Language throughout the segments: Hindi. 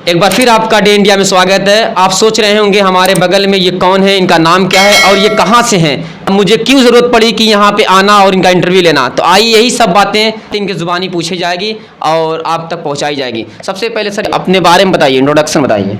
एक बार फिर आपका डे इंडिया में स्वागत है। आप सोच रहे होंगे हमारे बगल में ये कौन है, इनका नाम क्या है और ये कहाँ से हैं, मुझे क्यों ज़रूरत पड़ी कि यहाँ पे आना और इनका इंटरव्यू लेना। तो आइए यही सब बातें इनके ज़ुबानी पूछी जाएगी और आप तक पहुँचाई जाएगी। सबसे पहले सर अपने बारे में बताइए, इंट्रोडक्शन बताइए।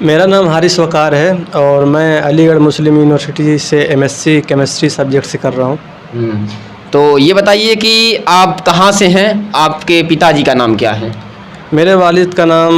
मेरा नाम हारिस वकार है और मैं अलीगढ़ मुस्लिम यूनिवर्सिटी से MSc केमिस्ट्री सब्जेक्ट से कर रहा हूँ। तो ये बताइए कि आप कहाँ से हैं, आपके पिताजी का नाम क्या है? मेरे वालिद का नाम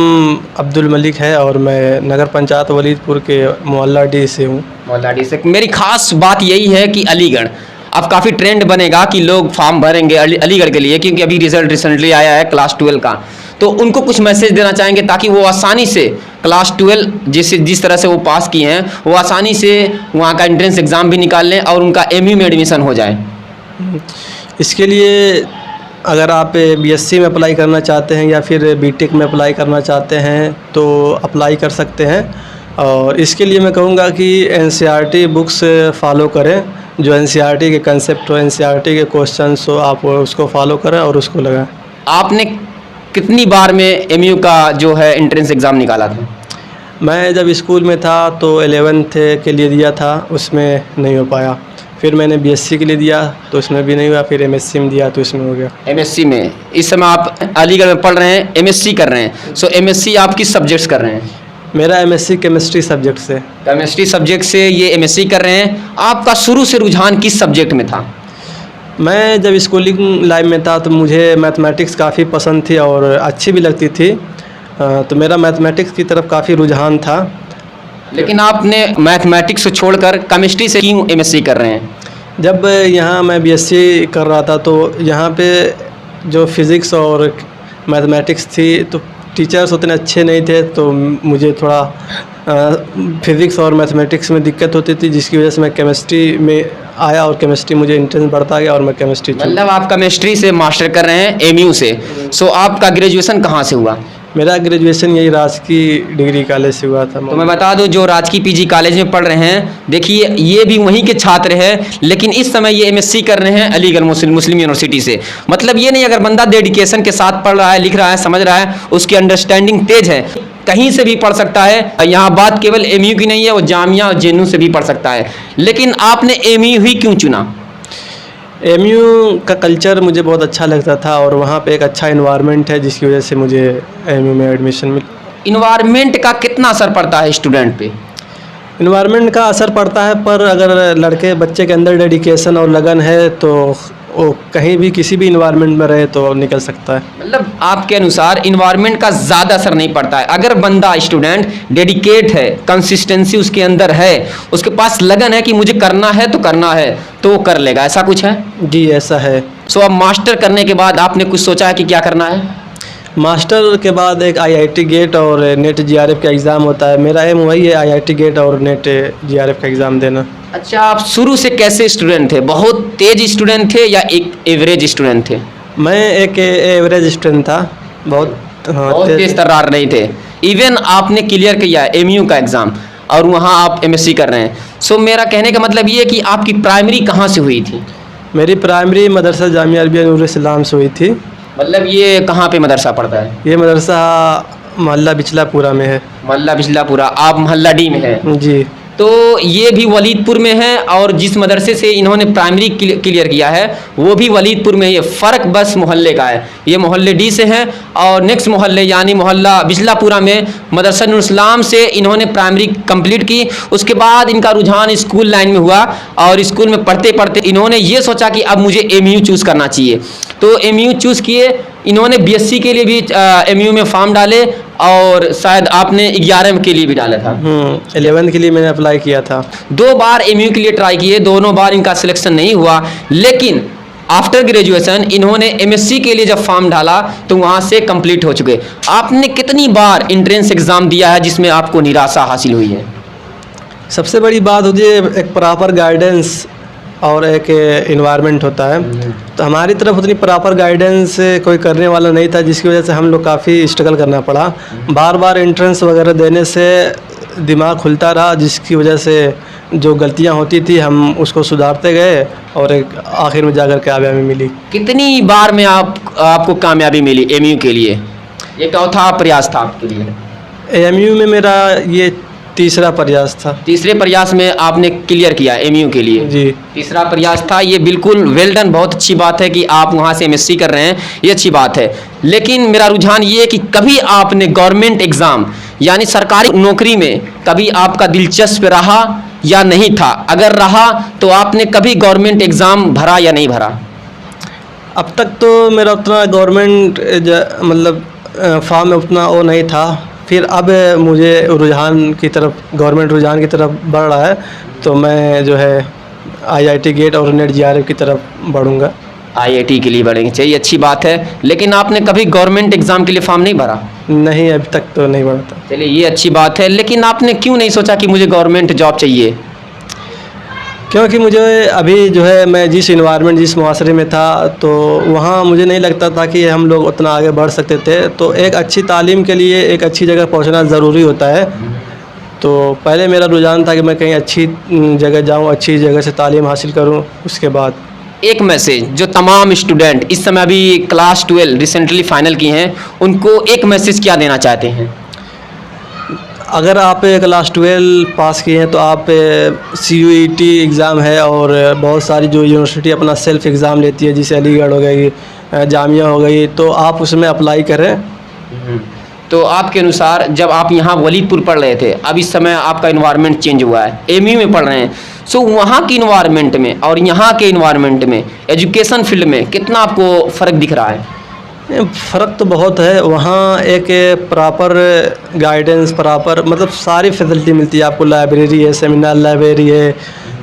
अब्दुल मलिक है और मैं नगर पंचायत वलीदपुर के मोहल्ला डी से हूँ। मोहल्ला डी से। मेरी खास बात यही है कि अलीगढ़ अब काफ़ी ट्रेंड बनेगा कि लोग फॉर्म भरेंगे अलीगढ़ के लिए, क्योंकि अभी रिजल्ट रिसेंटली आया है क्लास 12 का। तो उनको कुछ मैसेज देना चाहेंगे ताकि वो आसानी से क्लास 12 जिस तरह से वो पास किए हैं वो आसानी से वहाँ का एंट्रेंस एग्ज़ाम भी निकाल लें और उनका MU में एडमिशन हो जाए। इसके लिए अगर आप BSc में अप्लाई करना चाहते हैं या फिर BTech में अप्लाई करना चाहते हैं तो अप्लाई कर सकते हैं। और इसके लिए मैं कहूँगा कि NCERT बुक्स फॉलो करें, जो NCERT के कंसेप्ट हो, NCERT के क्वेश्चंस हो, आप उसको फॉलो करें और उसको लगाएं। आपने कितनी बार में MU का जो है एंट्रेंस एग्ज़ाम निकाला था? मैं जब स्कूल में था तो 11th के लिए दिया था, उसमें नहीं हो पाया। फिर मैंने BSc के लिए दिया तो उसमें भी नहीं हुआ, फिर MSc में दिया तो इसमें हो गया। MSc में इस समय आप अलीगढ़ में पढ़ रहे हैं, MSc कर रहे हैं। सो MSc आप किस सब्जेक्ट्स कर रहे हैं? मेरा MSc केमिस्ट्री सब्जेक्ट से। केमिस्ट्री सब्जेक्ट से ये MSc कर रहे हैं। आपका शुरू से रुझान किस सब्जेक्ट में था? मैं जब स्कूलिंग लाइफ में था तो मुझे मैथमेटिक्स काफ़ी पसंद थी और अच्छी भी लगती थी, तो मेरा मैथमेटिक्स की तरफ काफ़ी रुझान था। लेकिन आपने मैथमेटिक्स को छोड़कर केमिस्ट्री से क्यों MSc कर रहे हैं? जब यहाँ मैं BSc कर रहा था तो यहाँ पे जो फिज़िक्स और मैथमेटिक्स थी तो टीचर्स उतने अच्छे नहीं थे, तो मुझे थोड़ा फिज़िक्स और मैथमेटिक्स में दिक्कत होती थी, जिसकी वजह से मैं केमिस्ट्री में आया और केमिस्ट्री मुझे इंटरेस्ट बढ़ता गया और मैं केमिस्ट्री। मतलब आप केमिस्ट्री से मास्टर कर रहे हैं MU से। सो आपका ग्रेजुएशन कहाँ से हुआ? मेरा ग्रेजुएशन यही राजकीय डिग्री कॉलेज से हुआ था। तो मैं बता दूं जो राजकीय PG कॉलेज में पढ़ रहे हैं, देखिए ये भी वहीं के छात्र हैं, लेकिन इस समय ये MSc कर रहे हैं अलीगढ़ मुस्लिम यूनिवर्सिटी से। मतलब ये नहीं, अगर बंदा डेडिकेशन के साथ पढ़ रहा है, लिख रहा है, समझ रहा है, उसकी अंडरस्टैंडिंग तेज है, कहीं से भी पढ़ सकता है। यहाँ बात केवल MU की नहीं है, वो जामिया और JNU से भी पढ़ सकता है। लेकिन आपने MU ही क्यों चुना? MU का कल्चर मुझे बहुत अच्छा लगता था और वहाँ पे एक अच्छा इन्वायरमेंट है, जिसकी वजह से मुझे MU में एडमिशन मिली। इन्वायरमेंट का कितना असर पड़ता है स्टूडेंट पे? इन्वायरमेंट का असर पड़ता है, पर अगर बच्चे के अंदर डेडिकेशन और लगन है तो वो कहीं भी किसी भी इन्वायरमेंट में रहे तो निकल सकता है। मतलब आपके अनुसार इन्वायरमेंट का ज़्यादा असर नहीं पड़ता है। अगर बंदा स्टूडेंट डेडिकेट है, कंसिस्टेंसी उसके अंदर है, उसके पास लगन है कि मुझे करना है तो करना है, तो वो कर लेगा। ऐसा कुछ है? जी ऐसा है। सो अब मास्टर करने के बाद आपने कुछ सोचा है कि क्या करना है? मास्टर के बाद एक IIT गेट और नेट GRF का एग्ज़ाम होता है। मेरा एम वही है, IIT गेट और नेट GRF का एग्ज़ाम देना। अच्छा, आप शुरू से कैसे स्टूडेंट थे? बहुत तेज स्टूडेंट थे या एक एवरेज स्टूडेंट थे? मैं एक एवरेज स्टूडेंट था, बहुत तेज तर्रार नहीं थे। इवन आपने क्लियर किया है MU का एग्ज़ाम और वहाँ आप MSc कर रहे हैं। सो मेरा कहने का मतलब ये है कि आपकी प्राइमरी कहाँ से हुई थी? मेरी प्राइमरी मदरसा जामिया अरबिया नूर इस्लाम से हुई थी। मतलब ये कहाँ पे मदरसा पड़ता है? ये मदरसा मोहल्ला बिचलापुरा में है। मोहल्ला बिचलापुरा, आप मोहल्ला D में है? जी। तो ये भी वलीदपुर में है और जिस मदरसे से इन्होंने प्राइमरी क्लियर किया है वो भी वलीदपुर में ही है। फ़र्क बस मोहल्ले का है, ये मोहल्ले D से है और नेक्स्ट मोहल्ले यानी मोहल्ला बिचलापुरा में मदरसा नूर इस्लाम से इन्होंने प्राइमरी कंप्लीट की। उसके बाद इनका रुझान स्कूल लाइन में हुआ और स्कूल में पढ़ते पढ़ते इन्होंने ये सोचा कि अब मुझे MU चूज़ करना चाहिए, तो MU चूज़ किए। इन्होंने BSc के लिए भी MU में फॉर्म डाले और शायद आपने 11 के लिए भी डाला था। 11 के लिए मैंने अप्लाई किया था। 2 बार MU के लिए ट्राई किए, दोनों बार इनका सिलेक्शन नहीं हुआ। लेकिन आफ्टर ग्रेजुएशन इन्होंने MSc के लिए जब फॉर्म डाला तो वहाँ से कंप्लीट हो चुके। आपने कितनी बार एंट्रेंस एग्ज़ाम दिया है जिसमें आपको निराशा हासिल हुई है? सबसे बड़ी बात होती है एक प्रॉपर गाइडेंस और एक इन्वायरमेंट होता है, तो हमारी तरफ उतनी प्रॉपर गाइडेंस कोई करने वाला नहीं था, जिसकी वजह से हम लोग काफ़ी स्ट्रगल करना पड़ा। बार बार एंट्रेंस वगैरह देने से दिमाग खुलता रहा, जिसकी वजह से जो गलतियां होती थी हम उसको सुधारते गए और एक आखिर में जाकर कामयाबी मिली। कितनी बार में आपको कामयाबी मिली MU के लिए? ये चौथा प्रयास था आपके लिए? एएमयू में मेरा ये तीसरा प्रयास था। तीसरे प्रयास में आपने क्लियर किया एमयू के लिए? जी। तीसरा प्रयास था, ये बिल्कुल वेल डन, बहुत अच्छी बात है कि आप वहाँ से एमएससी कर रहे हैं, ये अच्छी बात है। लेकिन मेरा रुझान ये है कि कभी आपने गवर्नमेंट एग्ज़ाम यानी सरकारी नौकरी में कभी आपका दिलचस्प रहा या नहीं था? अगर रहा तो आपने कभी गवर्नमेंट एग्ज़ाम भरा या नहीं भरा? अब तक तो मेरा उतना गवर्नमेंट मतलब फॉर्म में उतना वो नहीं था। फिर अब मुझे रुझान की तरफ, गवर्नमेंट रुझान की तरफ बढ़ रहा है, तो मैं जो है आईआईटी गेट और नेट जेआरएफ की तरफ बढ़ूँगा। आईआईटी के लिए बढ़ेंगे, चाहिए, अच्छी बात है। लेकिन आपने कभी गवर्नमेंट एग्ज़ाम के लिए फॉर्म नहीं भरा? नहीं, अभी तक तो नहीं भरा था। चलिए, ये अच्छी बात है। लेकिन आपने क्यों नहीं सोचा कि मुझे गवर्नमेंट जॉब चाहिए? क्योंकि मुझे अभी जो है, मैं जिस इन्वायरमेंट, जिस मुआशरे में था, तो वहाँ मुझे नहीं लगता था कि हम लोग उतना आगे बढ़ सकते थे। तो एक अच्छी तालीम के लिए एक अच्छी जगह पहुँचना ज़रूरी होता है। तो पहले मेरा रुझान था कि मैं कहीं अच्छी जगह जाऊँ, अच्छी जगह से तालीम हासिल करूँ। उसके बाद एक मैसेज जो तमाम स्टूडेंट इस समय अभी क्लास 12 रिसेंटली फाइनल की हैं, उनको एक मैसेज क्या देना चाहते हैं? अगर आप क्लास 12 पास किए हैं तो आप CUET एग्ज़ाम है और बहुत सारी जो यूनिवर्सिटी अपना सेल्फ एग्ज़ाम लेती है, जैसे अलीगढ़ हो गई, जामिया हो गई, तो आप उसमें अप्लाई करें। तो आपके अनुसार जब आप यहाँ वलीदपुर पढ़ रहे थे, अब इस समय आपका इन्वायरमेंट चेंज हुआ है, एमयू में पढ़ रहे हैं, सो वहाँ की इन्वायरमेंट में और यहाँ के इन्वायरमेंट में, एजुकेशन फील्ड में कितना आपको फ़र्क दिख रहा है? फ़र्क तो बहुत है। वहाँ एक प्रॉपर गाइडेंस, प्रॉपर मतलब सारी फैसिलिटी मिलती है आपको। लाइब्रेरी है, सेमिनार लाइब्रेरी है,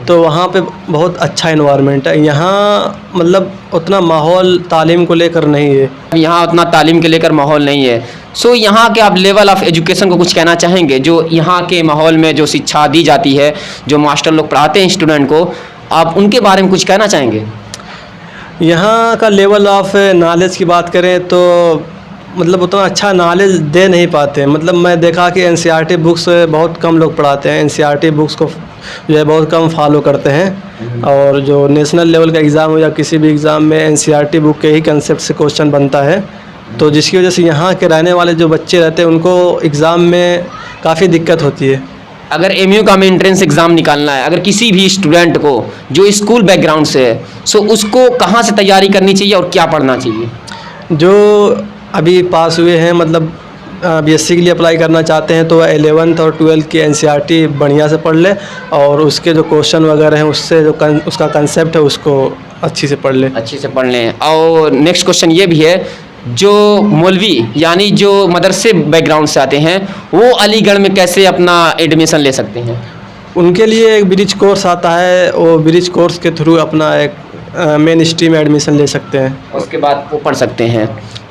तो वहाँ पे बहुत अच्छा इन्वायरमेंट है। यहाँ मतलब उतना माहौल तालीम को लेकर नहीं है। यहाँ उतना तालीम के लेकर माहौल नहीं है। सो यहाँ के आप लेवल ऑफ एजुकेशन को कुछ कहना चाहेंगे? जो यहाँ के माहौल में जो शिक्षा दी जाती है, जो मास्टर लोग पढ़ाते हैं स्टूडेंट को, आप उनके बारे में कुछ कहना चाहेंगे? यहाँ का लेवल ऑफ नॉलेज की बात करें तो मतलब उतना अच्छा नॉलेज दे नहीं पाते। मतलब मैं देखा कि NCERT बुक्स बहुत कम लोग पढ़ाते हैं। NCERT बुक्स को जो है बहुत कम फॉलो करते हैं, और जो नेशनल लेवल का एग्ज़ाम हो या किसी भी एग्ज़ाम में NCERT बुक के ही कंसेप्ट से क्वेश्चन बनता है। तो जिसकी वजह से यहाँ के रहने वाले जो बच्चे रहते हैं उनको एग्ज़ाम में काफ़ी दिक्कत होती है। अगर एमयू का हमें एंट्रेंस एग्ज़ाम निकालना है, अगर किसी भी स्टूडेंट को जो स्कूल बैकग्राउंड से है, सो उसको कहाँ से तैयारी करनी चाहिए और क्या पढ़ना चाहिए? जो अभी पास हुए हैं, मतलब BSc के लिए अप्लाई करना चाहते हैं, तो 11th और 12th की NCERT बढ़िया से पढ़ ले, और उसके जो क्वेश्चन वगैरह हैं उससे जो उसका कंसेप्ट है उसको अच्छी से पढ़ ले। अच्छे से पढ़ लें। और नेक्स्ट क्वेश्चन ये भी है, जो मौलवी यानी जो मदरसे बैकग्राउंड से आते हैं, वो अलीगढ़ में कैसे अपना एडमिशन ले सकते हैं? उनके लिए एक ब्रिज कोर्स आता है, वो ब्रिज कोर्स के थ्रू अपना एक मेन स्ट्रीम में एडमिशन ले सकते हैं। उसके बाद वो पढ़ सकते हैं।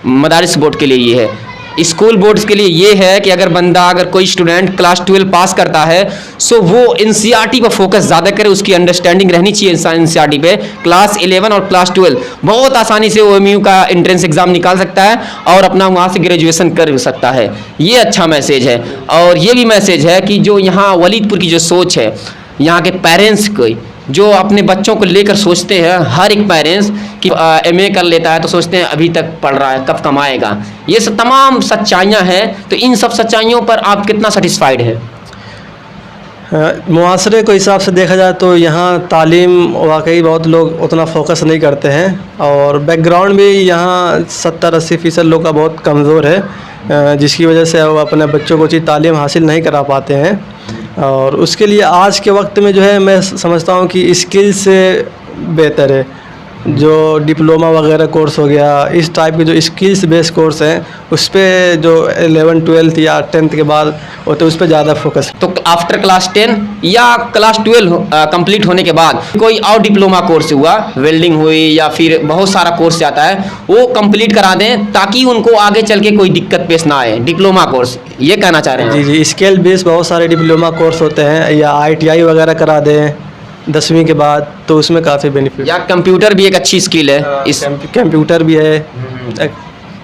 मदारिस बोर्ड के लिए ये है। स्कूल बोर्ड्स के लिए ये है कि अगर कोई स्टूडेंट क्लास 12 पास करता है, सो वो NCERT पर फोकस ज़्यादा करे, उसकी अंडरस्टैंडिंग रहनी चाहिए NCERT पे। क्लास 11 और क्लास 12 बहुत आसानी से OMU का एंट्रेंस एग्ज़ाम निकाल सकता है और अपना वहाँ से ग्रेजुएशन कर सकता है। ये अच्छा मैसेज है। और ये भी मैसेज है कि जो यहाँ वलीदपुर की जो सोच है, यहाँ के पेरेंट्स को जो अपने बच्चों को लेकर सोचते हैं, हर एक पेरेंट्स कि MA कर लेता है तो सोचते हैं अभी तक पढ़ रहा है, कब कमाएगा। ये सब तमाम सच्चाइयाँ हैं। तो इन सब सच्चाइयों पर आप कितना सेटिस्फाइड है? मुआशरे को हिसाब से देखा जाए तो यहाँ तालीम वाकई बहुत लोग उतना फोकस नहीं करते हैं, और बैकग्राउंड भी यहाँ 70-80% लोग का बहुत कमज़ोर है, जिसकी वजह से वो अपने बच्चों को अच्छी तालीम हासिल नहीं करा पाते हैं। और उसके लिए आज के वक्त में जो है मैं समझता हूँ कि स्किल से बेहतर है जो डिप्लोमा वगैरह कोर्स हो गया, इस टाइप के जो स्किल्स बेस्ड कोर्स हैं उस पर जो 11, 12 या 10th के बाद होते उस पर ज़्यादा फोकस। तो आफ्टर क्लास 10 या क्लास 12 कंप्लीट होने के बाद कोई और डिप्लोमा कोर्स हुआ, वेल्डिंग हुई या फिर बहुत सारा कोर्स आता है, वो कंप्लीट करा दें ताकि उनको आगे चल के कोई दिक्कत पेश ना आए। डिप्लोमा कोर्स ये कहना चाह रहे हैं? जी, स्किल बेस्ड बहुत सारे डिप्लोमा कोर्स होते हैं, या ITI वगैरह करा दें 10वीं के बाद, तो उसमें काफ़ी बेनिफिट। या कंप्यूटर भी एक अच्छी स्किल है। इस कंप्यूटर भी है।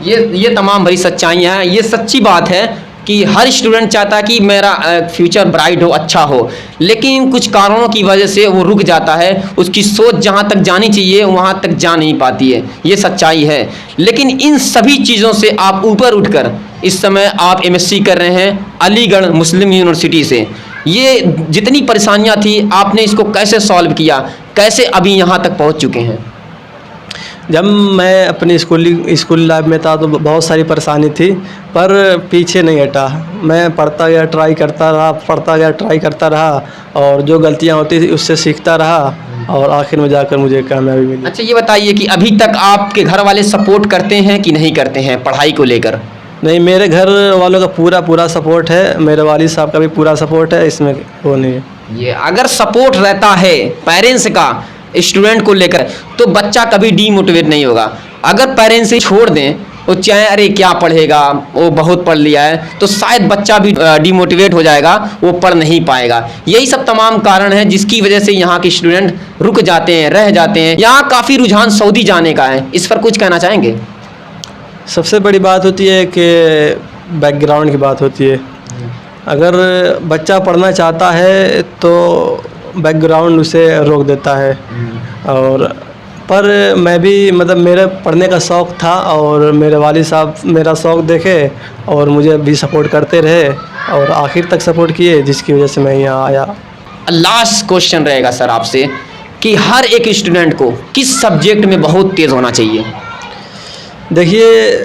ये तमाम बड़ी सच्चाइयाँ हैं। ये सच्ची बात है कि हर स्टूडेंट चाहता है कि मेरा फ्यूचर ब्राइट हो, अच्छा हो, लेकिन कुछ कारणों की वजह से वो रुक जाता है। उसकी सोच जहाँ तक जानी चाहिए वहाँ तक जा नहीं पाती है, ये सच्चाई है। लेकिन इन सभी चीज़ों से आप ऊपर उठकर इस समय आप एमएससी कर रहे हैं अलीगढ़ मुस्लिम यूनिवर्सिटी से। ये जितनी परेशानियाँ थी आपने इसको कैसे सॉल्व किया, कैसे अभी यहाँ तक पहुँच चुके हैं? जब मैं अपनी स्कूल लाइफ में था तो बहुत सारी परेशानी थी, पर पीछे नहीं हटा। मैं पढ़ता गया, ट्राई करता रहा, पढ़ता गया, ट्राई करता रहा, और जो गलतियां होती थी उससे सीखता रहा, और आखिर में जाकर मुझे कामयाबी मिली। अच्छा, ये बताइए कि अभी तक आपके घर वाले सपोर्ट करते हैं कि नहीं करते हैं पढ़ाई को लेकर? नहीं, मेरे घर वालों का पूरा सपोर्ट है, मेरे वालिद साहब का भी पूरा सपोर्ट है, इसमें वो नहीं है। ये अगर सपोर्ट रहता है पेरेंट्स का स्टूडेंट को लेकर तो बच्चा कभी डीमोटिवेट नहीं होगा। अगर पेरेंट्स से छोड़ दें वो चाहे अरे क्या पढ़ेगा, वो बहुत पढ़ लिया है, तो शायद बच्चा भी डीमोटिवेट हो जाएगा, वो पढ़ नहीं पाएगा। यही सब तमाम कारण है जिसकी वजह से यहाँ के स्टूडेंट रुक जाते हैं, रह जाते हैं। यहाँ काफ़ी रुझान सऊदी जाने का है, इस पर कुछ कहना चाहेंगे? सबसे बड़ी बात होती है कि बैकग्राउंड की बात होती है। अगर बच्चा पढ़ना चाहता है तो बैकग्राउंड उसे रोक देता है। और पर मैं भी मतलब मेरे पढ़ने का शौक़ था, और मेरे वालिद साहब मेरा शौक़ देखे और मुझे भी सपोर्ट करते रहे, और आखिर तक सपोर्ट किए, जिसकी वजह से मैं यहाँ आया। लास्ट क्वेश्चन रहेगा सर आपसे कि हर एक स्टूडेंट को किस सब्जेक्ट में बहुत तेज़ होना चाहिए? देखिए,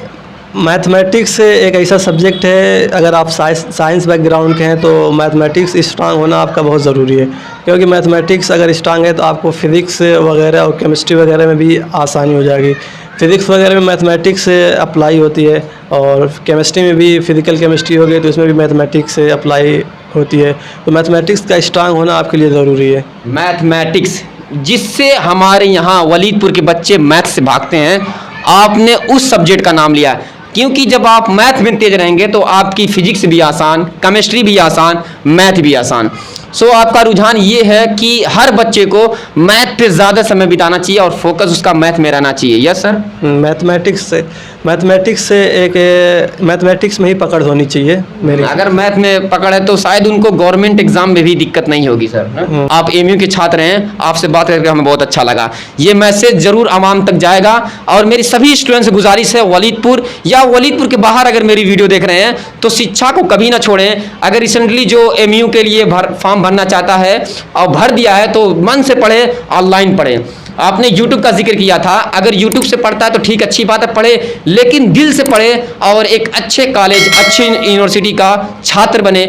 मैथमेटिक्स एक ऐसा सब्जेक्ट है, अगर आप साइंस बैकग्राउंड के हैं तो मैथमेटिक्स स्ट्रांग होना आपका बहुत ज़रूरी है, क्योंकि मैथमेटिक्स अगर स्ट्रांग है तो आपको फिज़िक्स वगैरह और केमिस्ट्री वगैरह में भी आसानी हो जाएगी। फिज़िक्स वगैरह में मैथमेटिक्स अप्लाई होती है, और केमिस्ट्री में भी फिज़िकल केमिस्ट्री हो गई तो उसमें भी मैथमेटिक्स अप्लाई होती है। तो मैथमेटिक्स का स्ट्रांग होना आपके लिए ज़रूरी है। मैथमेटिक्स जिससे हमारे यहाँ वलीदपुर के बच्चे मैथ से भागते हैं, आपने उस सब्जेक्ट का नाम लिया, क्योंकि जब आप मैथ में तेज रहेंगे तो आपकी फिजिक्स भी आसान, केमिस्ट्री भी आसान, मैथ भी आसान। सो आपका रुझान ये है कि हर बच्चे को मैथ पे ज़्यादा समय बिताना चाहिए और फोकस उसका मैथ में रहना चाहिए। Yes sir? मैथमेटिक्स में ही पकड़ होनी चाहिए मेरे। अगर मैथ में पकड़ है तो शायद उनको गवर्नमेंट एग्जाम में भी दिक्कत नहीं होगी सर। आप एमयू के छात्र हैं, आपसे बात करके हमें बहुत अच्छा लगा। ये मैसेज जरूर आवाम तक जाएगा, और मेरी सभी स्टूडेंट्स से गुजारिश है वलीदपुर या वलीदपुर के बाहर अगर मेरी वीडियो देख रहे हैं तो शिक्षा को कभी ना छोड़ें। अगर रिसेंटली जो एमयू के लिए फॉर्म भरना चाहता है और भर दिया है तो मन से पढ़े, ऑनलाइन पढ़े। आपने YouTube का जिक्र किया था, अगर YouTube से पढ़ता है तो ठीक, अच्छी बात है, पढ़े, लेकिन दिल से पढ़े और एक अच्छे कॉलेज, अच्छी यूनिवर्सिटी का छात्र बने।